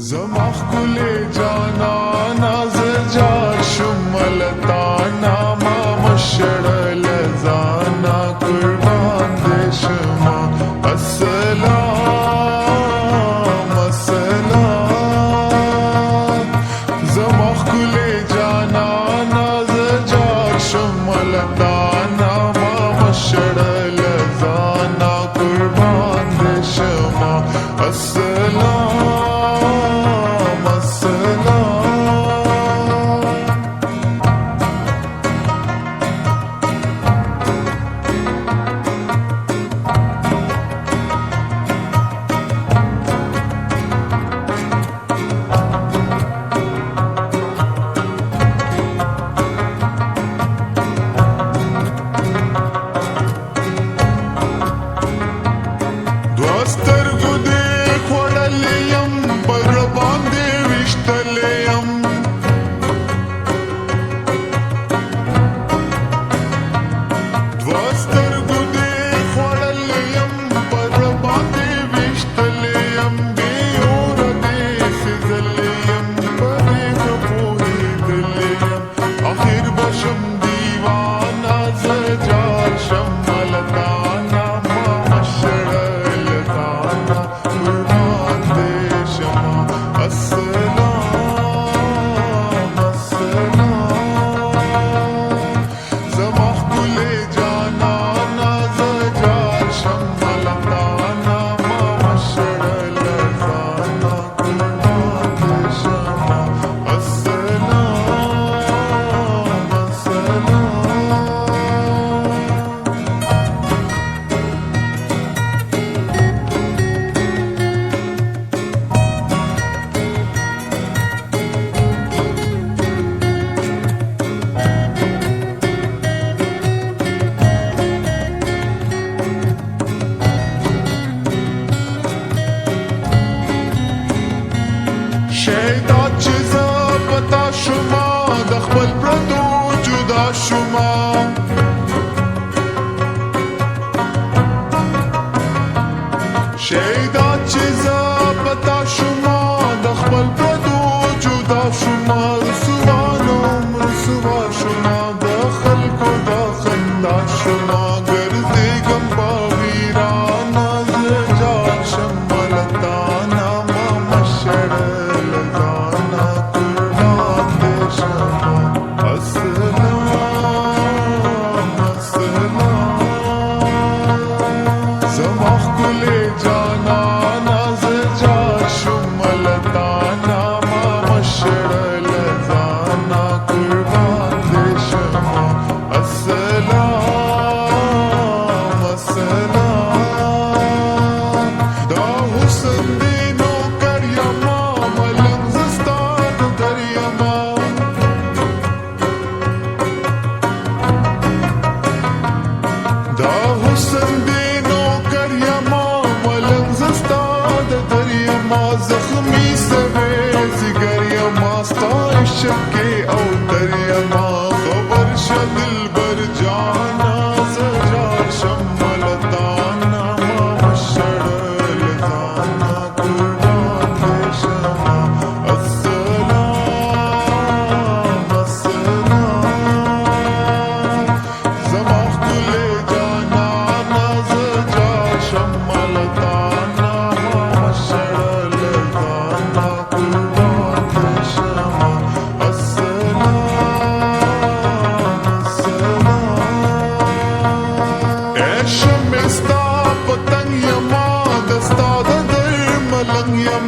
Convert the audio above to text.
زما ښکلې جانانه زه جار شم ملتانه ما مشړله ځانه قربان دې شمه السلام السلام زما ښکلې جانانه زه جار شم ملتانه ما مشړله ځانه قربان دې شمه السلام سترګو دې خوړلې یم پر باندې ویشتلې یم دوه سترګو دې خوړلې یم پر باندې ویشتلې یم بې اوره دې سېزلې یم په دې ښه پوهېدلې یم اخر به شم دیوانه زه جار شم ملتانه ما مشړه شیدا چې زه پتا شوما د خپل پردو جدا شوما شیدا چې زه پتا شوما د خپل پردو جدا شوما رسوا نوم رسوا شوما د خلکو د خندا شوما ګرځېږم په ویرانه زه جار شم ملتانه ما مشړه زما ښکلې جانانه زه جار شم ملتانه ما مشړله ځانه قربان دې شمه السلام السلام دا حسن دې نوکر یمه ملنګ زه ستا نوکر یمه دا حسن دې زخمی سوے زگر یما ستا عشق کے اوتر یما خبر شا دلبر جانا زجار شم ملتانا ما مشړل ځانا قربان دې شمه السلام السلام زما ښکلې جانانه زجار شم ملتانا ما مشړل Star, but then your mother started there, Malang, your